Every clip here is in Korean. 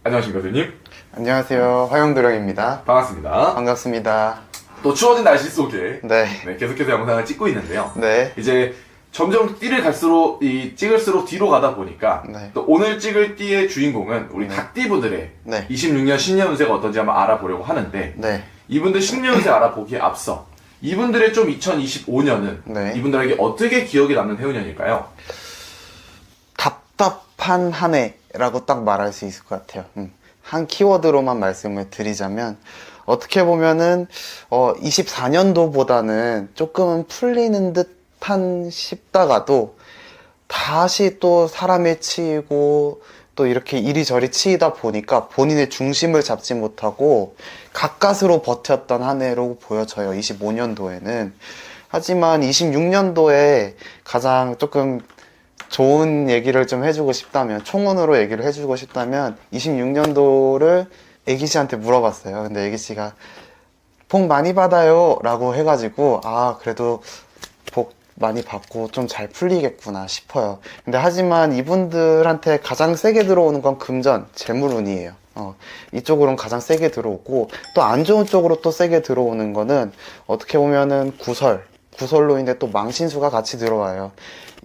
안녕하십니까, 선생님? 안녕하세요. 화영도령입니다. 반갑습니다. 반갑습니다. 또 추워진 날씨 속에 네. 계속해서 영상을 찍고 있는데요. 네. 이제 점점 띠를 갈수록 찍을수록 뒤로 가다 보니까 네. 또 오늘 찍을 띠의 주인공은 우리 닭띠분들의 네. 26년 신년 운세가 어떤지 한번 알아보려고 하는데 네. 이분들 신년 운세 알아보기에 앞서 이분들의 좀 2025년은 네. 이분들에게 어떻게 기억에 남는 해운년일까요? 답답한 한 해라고 딱 말할 수 있을 것 같아요. 한 키워드로만 말씀을 드리자면 어떻게 보면은 24년도보다는 조금은 풀리는 듯한 싶다가도 다시 또 사람에 치이고 또 이렇게 이리저리 치이다 보니까 본인의 중심을 잡지 못하고 가까스로 버텼던 한 해로 보여져요. 25년도에는. 하지만 26년도에 가장 조금 좋은 얘기를 좀 해주고 싶다면, 총론으로 얘기를 해주고 싶다면 26년도를 애기씨한테 물어봤어요. 근데 애기씨가 복 많이 받아요 라고 해가지고 그래도 복 많이 받고 좀 잘 풀리겠구나 싶어요. 근데 하지만 이분들한테 가장 세게 들어오는 건 금전, 재물운이에요. 이쪽으로는 가장 세게 들어오고, 또 안 좋은 쪽으로 또 세게 들어오는 거는 어떻게 보면은 구설로 인해 또 망신수가 같이 들어와요.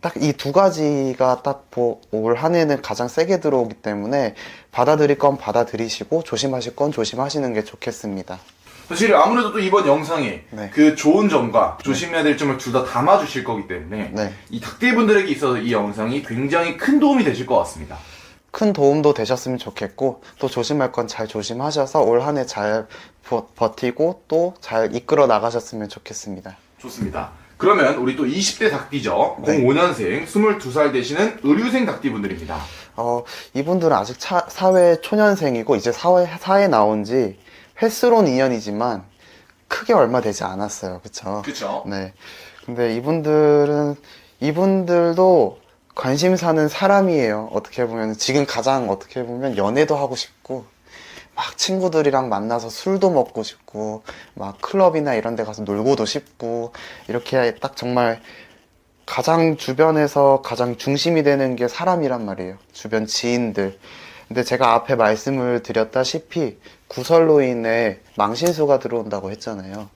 딱 이 두 가지가 딱 올 한 해는 가장 세게 들어오기 때문에 받아들일 건 받아들이시고 조심하실 건 조심하시는 게 좋겠습니다. 사실 아무래도 또 이번 영상에 네. 그 좋은 점과 조심해야 될 점을 둘 다 담아주실 거기 때문에 네. 이 닭띠분들에게 있어서 이 영상이 굉장히 큰 도움이 되실 것 같습니다. 큰 도움도 되셨으면 좋겠고, 또 조심할 건 잘 조심하셔서 올 한 해 잘 버티고 또 잘 이끌어 나가셨으면 좋겠습니다. 좋습니다. 그러면 우리 또 20대 닭띠죠. 네. 05년생 22살 되시는 의류생 닭띠분들입니다. 이분들은 아직 사회 초년생이고 이제 사회 나온 지 횟수로는 2년이지만 크게 얼마 되지 않았어요. 그쵸? 그쵸? 네. 근데 이분들도 관심사는 사람이에요. 어떻게 보면 지금 가장 어떻게 보면 연애도 하고 싶고 막 친구들이랑 만나서 술도 먹고 싶고 막 클럽이나 이런 데 가서 놀고도 싶고, 이렇게 딱 정말 가장 주변에서 가장 중심이 되는 게 사람이란 말이에요. 주변 지인들. 근데 제가 앞에 말씀을 드렸다시피 구설로 인해 망신수가 들어온다고 했잖아요.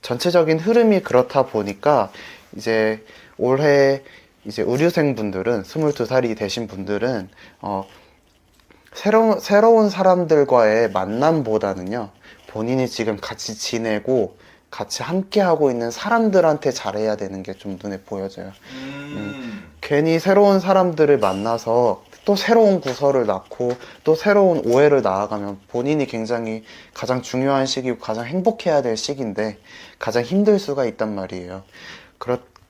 전체적인 흐름이 그렇다 보니까 이제 올해 이제 의류생 분들은 22살이 되신 분들은 새로운 사람들과의 만남보다는요, 본인이 지금 같이 지내고 같이 함께 하고 있는 사람들한테 잘해야 되는 게 좀 눈에 보여져요. 괜히 새로운 사람들을 만나서 또 새로운 구설을 낳고 또 새로운 오해를 낳아가면 본인이 굉장히 가장 중요한 시기고 가장 행복해야 될 시기인데 가장 힘들 수가 있단 말이에요.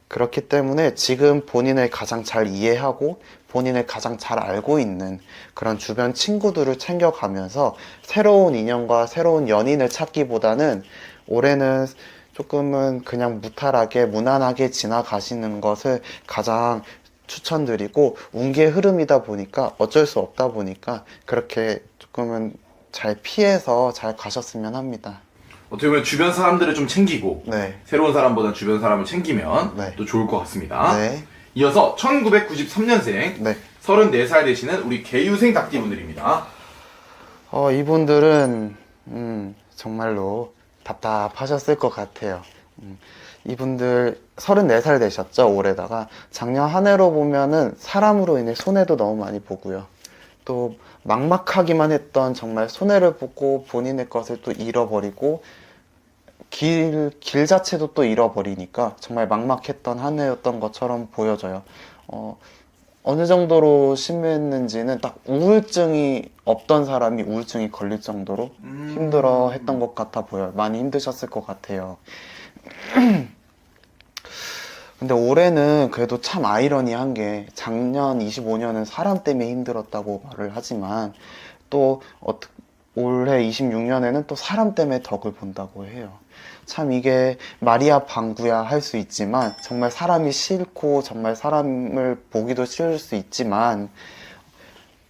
그렇기 때문에 지금 본인을 가장 잘 이해하고 본인을 가장 잘 알고 있는 그런 주변 친구들을 챙겨가면서 새로운 인연과 새로운 연인을 찾기보다는 올해는 조금은 그냥 무탈하게 무난하게 지나가시는 것을 가장 추천드리고, 운기의 흐름이다 보니까 어쩔 수 없다 보니까 그렇게 조금은 잘 피해서 잘 가셨으면 합니다. 어떻게 보면 주변 사람들을 좀 챙기고 네. 새로운 사람보다 주변 사람을 챙기면 네. 또 좋을 것 같습니다. 네. 이어서 1993년생 네. 34살 되시는 우리 개유생 닭띠분들입니다. 이분들은 정말로 답답하셨을 것 같아요. 이분들 34살 되셨죠, 올해다가. 작년 한 해로 보면은 사람으로 인해 손해도 너무 많이 보고요. 또 막막하기만 했던 정말 손해를 보고 본인의 것을 또 잃어버리고 길 자체도 또 잃어버리니까 정말 막막했던 한 해였던 것처럼 보여져요. 어느 정도로 심했는지는 딱 우울증이 없던 사람이 우울증이 걸릴 정도로 힘들어 했던 것 같아 보여요. 많이 힘드셨을 것 같아요. 근데 올해는 그래도 참 아이러니한 게, 작년 25년은 사람 때문에 힘들었다고 말을 하지만 또 올해 26년에는 또 사람 때문에 덕을 본다고 해요. 참 이게 말이야 방구야 할 수 있지만, 정말 사람이 싫고 정말 사람을 보기도 싫을 수 있지만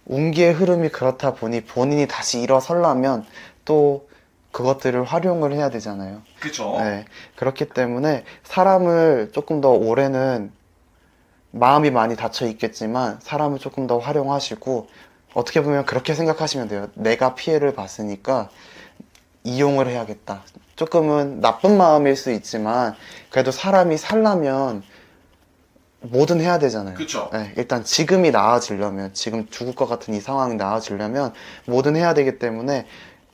운기의 흐름이 그렇다 보니 본인이 다시 일어서려면 또 그것들을 활용을 해야 되잖아요. 그쵸? 네, 그렇기 때문에 사람을 조금 더 올해는 마음이 많이 닫혀 있겠지만 사람을 조금 더 활용하시고 어떻게 보면 그렇게 생각하시면 돼요. 내가 피해를 봤으니까 이용을 해야겠다. 조금은 나쁜 마음일 수 있지만 그래도 사람이 살려면 뭐든 해야 되잖아요. 그쵸. 네, 일단 지금이 나아지려면, 지금 죽을 것 같은 이 상황이 나아지려면 뭐든 해야 되기 때문에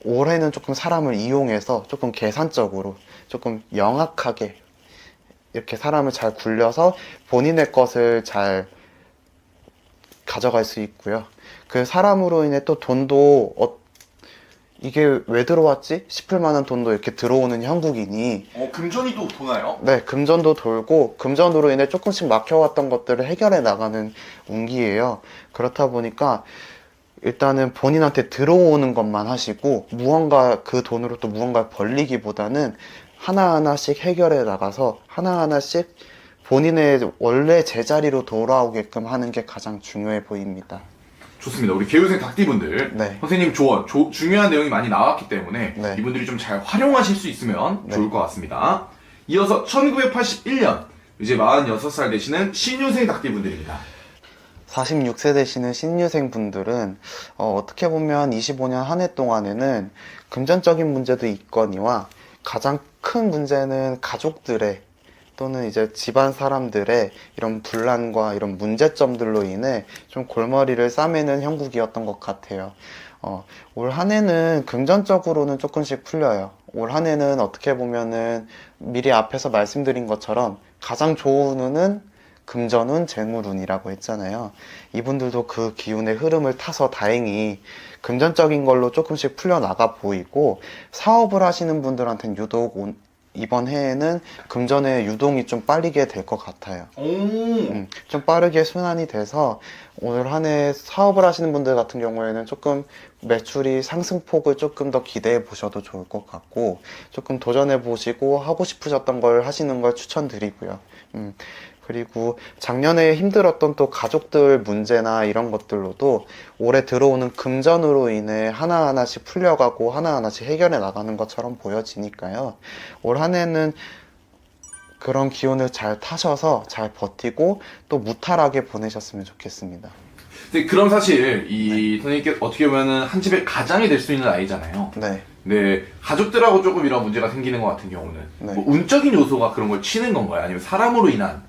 올해는 조금 사람을 이용해서 조금 계산적으로 조금 영악하게 이렇게 사람을 잘 굴려서 본인의 것을 잘 가져갈 수 있고요. 그 사람으로 인해 또 돈도 이게 왜 들어왔지 싶을 만한 돈도 이렇게 들어오는 형국이니, 금전이 또 도나요? 네, 금전도 돌고 금전으로 인해 조금씩 막혀왔던 것들을 해결해 나가는 운기예요. 그렇다 보니까 일단은 본인한테 들어오는 것만 하시고 무언가 그 돈으로 또 무언가를 벌리기보다는 하나하나씩 해결해 나가서 하나하나씩 본인의 원래 제자리로 돌아오게끔 하는 게 가장 중요해 보입니다. 좋습니다. 우리 개우생 닭띠분들 네. 선생님 조언 중요한 내용이 많이 나왔기 때문에 네. 이분들이 좀 잘 활용하실 수 있으면 네. 좋을 것 같습니다. 이어서 1981년 이제 46살 되시는 신유생 닭띠분들입니다. 46세 되시는 신유생 분들은 어떻게 보면 25년 한 해 동안에는 금전적인 문제도 있거니와 가장 큰 문제는 가족들의 또는 이제 집안 사람들의 이런 분란과 이런 문제점들로 인해 좀 골머리를 싸매는 형국이었던 것 같아요. 올 한 해는 금전적으로는 조금씩 풀려요. 올 한 해는 어떻게 보면은 미리 앞에서 말씀드린 것처럼 가장 좋은 운은 금전운, 재물운이라고 했잖아요. 이분들도 그 기운의 흐름을 타서 다행히 금전적인 걸로 조금씩 풀려나가 보이고, 사업을 하시는 분들한테는 유독 이번 해에는 금전의 유동이 좀 빨리게 될 것 같아요. 좀 빠르게 순환이 돼서 오늘 한 해 사업을 하시는 분들 같은 경우에는 조금 매출이 상승폭을 조금 더 기대해 보셔도 좋을 것 같고, 조금 도전해 보시고 하고 싶으셨던 걸 하시는 걸 추천드리고요. 그리고 작년에 힘들었던 또 가족들 문제나 이런 것들로도 올해 들어오는 금전으로 인해 하나하나씩 풀려가고 하나하나씩 해결해 나가는 것처럼 보여지니까요. 올 한 해는 그런 기운을 잘 타셔서 잘 버티고 또 무탈하게 보내셨으면 좋겠습니다. 근데 그럼 사실 이 선생님께 어떻게 보면은 한 집의 가장이 될 수 있는 아이잖아요. 네. 네, 가족들하고 조금 이런 문제가 생기는 것 같은 경우는 네. 뭐 운적인 요소가 그런 걸 치는 건가요? 아니면 사람으로 인한?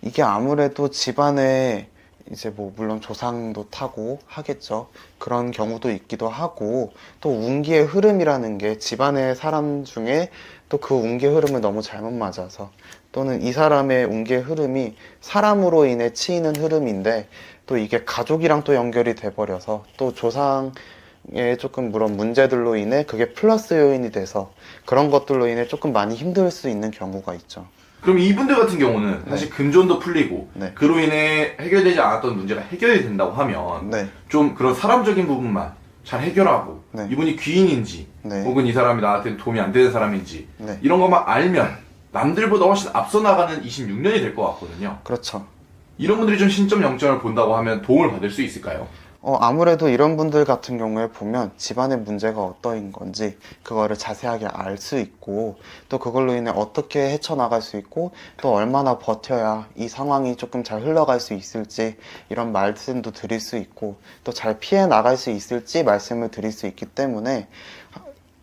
이게 아무래도 집안에 이제 뭐 물론 조상도 타고 하겠죠. 그런 경우도 있기도 하고, 또 운기의 흐름이라는 게 집안의 사람 중에 또 그 운기의 흐름을 너무 잘못 맞아서, 또는 이 사람의 운기의 흐름이 사람으로 인해 치이는 흐름인데 또 이게 가족이랑 또 연결이 돼 버려서 또 조상의 조금 물론 문제들로 인해 그게 플러스 요인이 돼서 그런 것들로 인해 조금 많이 힘들 수 있는 경우가 있죠. 그럼 이분들 같은 경우는 사실 금전도 풀리고 네. 그로 인해 해결되지 않았던 문제가 해결이 된다고 하면 네. 좀 그런 사람적인 부분만 잘 해결하고 네. 이분이 귀인인지 네. 혹은 이 사람이 나한테 도움이 안 되는 사람인지 네. 이런 것만 알면 남들보다 훨씬 앞서 나가는 26년이 될 것 같거든요. 그렇죠. 이런 분들이 좀 신점 영점을 본다고 하면 도움을 받을 수 있을까요? 아무래도 이런 분들 같은 경우에 보면 집안의 문제가 어떠인 건지 그거를 자세하게 알 수 있고, 또 그걸로 인해 어떻게 헤쳐나갈 수 있고, 또 얼마나 버텨야 이 상황이 조금 잘 흘러갈 수 있을지 이런 말씀도 드릴 수 있고, 또 잘 피해 나갈 수 있을지 말씀을 드릴 수 있기 때문에,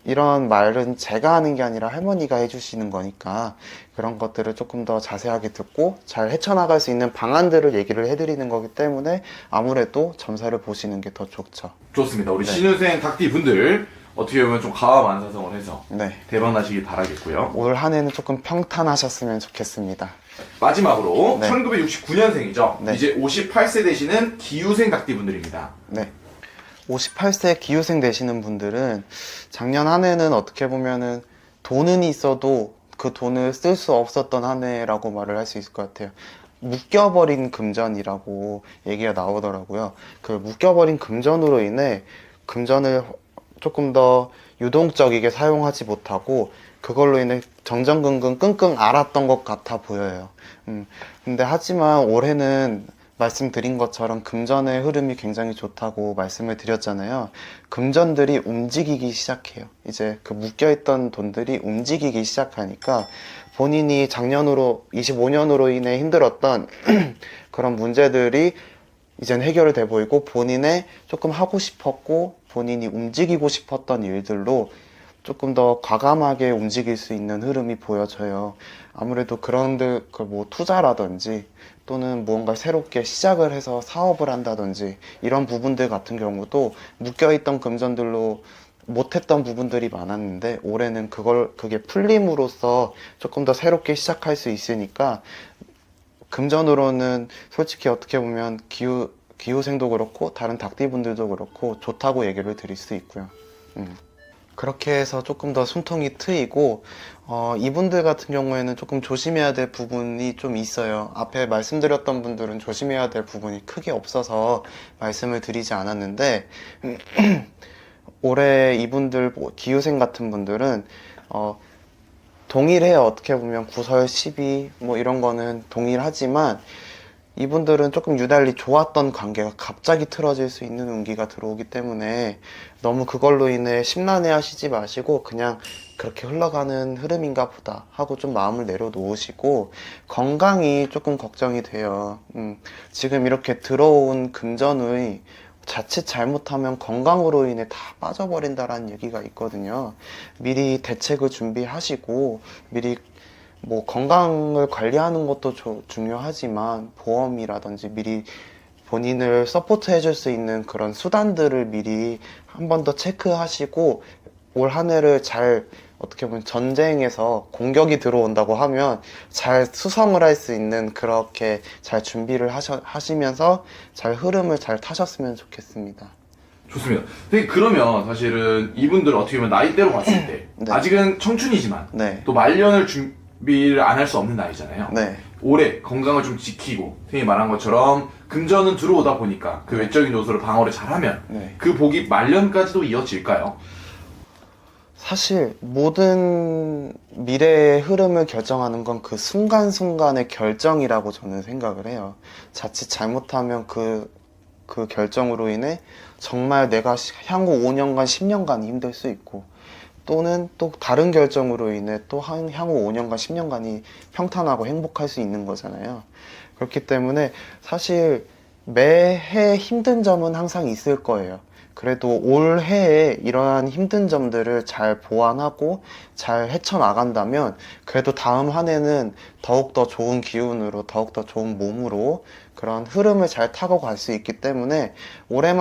이런 말은 제가 하는 게 아니라 할머니가 해주시는 거니까 그런 것들을 조금 더 자세하게 듣고 잘 헤쳐나갈 수 있는 방안들을 얘기를 해드리는 거기 때문에 아무래도 점사를 보시는 게 더 좋죠. 좋습니다. 우리 네. 신유생 닭띠 분들 어떻게 보면 좀 가와만사성을 해서 네. 대박 나시길 바라겠고요. 올 한 해는 조금 평탄하셨으면 좋겠습니다. 마지막으로 네. 1969년생이죠. 네. 이제 58세 되시는 기우생 닭띠 분들입니다. 네. 58세 기후생 되시는 분들은 작년 한 해는 어떻게 보면은 돈은 있어도 그 돈을 쓸 수 없었던 한 해라고 말을 할 수 있을 것 같아요. 묶여버린 금전이라고 얘기가 나오더라고요. 그 묶여버린 금전으로 인해 금전을 조금 더 유동적이게 사용하지 못하고 그걸로 인해 정정근근 끙끙 앓았던 것 같아 보여요. 근데 하지만 올해는 말씀드린 것처럼 금전의 흐름이 굉장히 좋다고 말씀을 드렸잖아요. 금전들이 움직이기 시작해요. 이제 그 묶여있던 돈들이 움직이기 시작하니까 본인이 작년으로 25년으로 인해 힘들었던 그런 문제들이 이젠 해결돼 보이고 본인의 조금 하고 싶었고 본인이 움직이고 싶었던 일들로 조금 더 과감하게 움직일 수 있는 흐름이 보여져요. 아무래도 그런데 뭐 투자라든지 또는 무언가 새롭게 시작을 해서 사업을 한다든지 이런 부분들 같은 경우도 묶여있던 금전들로 못했던 부분들이 많았는데 올해는 그게 풀림으로써 조금 더 새롭게 시작할 수 있으니까 금전으로는 솔직히 어떻게 보면 기후생도 그렇고 다른 닭띠분들도 그렇고 좋다고 얘기를 드릴 수 있고요. 그렇게 해서 조금 더 숨통이 트이고 이분들 같은 경우에는 조금 조심해야 될 부분이 좀 있어요. 앞에 말씀드렸던 분들은 조심해야 될 부분이 크게 없어서 말씀을 드리지 않았는데 올해 이분들 기후생 같은 분들은 동일해요. 어떻게 보면 구설, 시비 뭐 이런 거는 동일하지만 이분들은 조금 유달리 좋았던 관계가 갑자기 틀어질 수 있는 운기가 들어오기 때문에 너무 그걸로 인해 심란해 하시지 마시고 그냥 그렇게 흘러가는 흐름인가 보다 하고 좀 마음을 내려놓으시고 건강이 조금 걱정이 돼요. 지금 이렇게 들어온 금전의 자칫 잘못하면 건강으로 인해 다 빠져버린다라는 얘기가 있거든요. 미리 대책을 준비하시고 미리 뭐 건강을 관리하는 것도 중요하지만 보험이라든지 미리 본인을 서포트 해줄 수 있는 그런 수단들을 미리 한 번 더 체크하시고 올 한 해를 잘 어떻게 보면 전쟁에서 공격이 들어온다고 하면 잘 수성을 할 수 있는 그렇게 잘 준비를 하시면서 잘 흐름을 잘 타셨으면 좋겠습니다. 좋습니다. 근데 그러면 사실은 이분들 어떻게 보면 나이대로 봤을 때 네. 아직은 청춘이지만 네. 또 말년을 준비를 안 할 수 없는 나이잖아요. 네. 올해 건강을 좀 지키고 선생님이 말한 것처럼 금전은 들어오다 보니까 그 외적인 요소를 방어를 잘하면 네. 그 복이 말년까지도 이어질까요? 사실 모든 미래의 흐름을 결정하는 건 그 순간순간의 결정이라고 저는 생각을 해요. 자칫 잘못하면 그 결정으로 인해 정말 내가 향후 5년간, 10년간 힘들 수 있고 또는 또 다른 결정으로 인해 또 향후 5년간, 10년간이 평탄하고 행복할 수 있는 거잖아요. 그렇기 때문에 사실 매해 힘든 점은 항상 있을 거예요. 그래도 올해에 이러한 힘든 점들을 잘 보완하고 잘 헤쳐나간다면 그래도 다음 한 해는 더욱더 좋은 기운으로 더욱더 좋은 몸으로 그런 흐름을 잘 타고 갈 수 있기 때문에 올해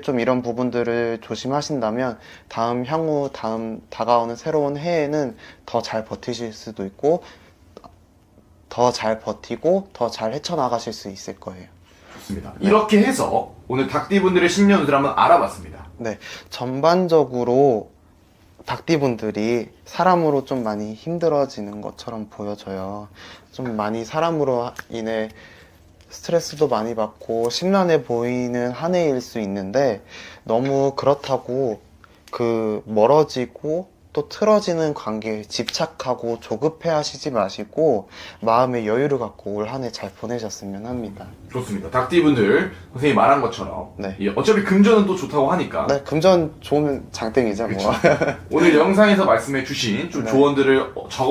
좀 이런 부분들을 조심하신다면 향후 다가오는 새로운 해에는 더 잘 버티실 수도 있고 더 잘 버티고 더 잘 헤쳐나가실 수 있을 거예요. 좋습니다. 이렇게 해서 오늘 닭띠분들의 신년 운세를 한번 알아봤습니다. 네, 전반적으로 닭띠분들이 사람으로 좀 많이 힘들어지는 것처럼 보여져요. 좀 많이 사람으로 인해 스트레스도 많이 받고 심란해 보이는 한 해일 수 있는데 너무 그렇다고 멀어지고 또 틀어지는 관계에 집착하고 조급해 하시지 마시고 마음의 여유를 갖고 올 한 해 잘 보내셨으면 합니다. 좋습니다. 닭띠분들 선생님이 말한 것처럼 네. 어차피 금전은 또 좋다고 하니까 네, 금전 좋으면 장땡이죠, 뭐. 오늘 영상에서 말씀해 주신 좀 네. 조언들을 적어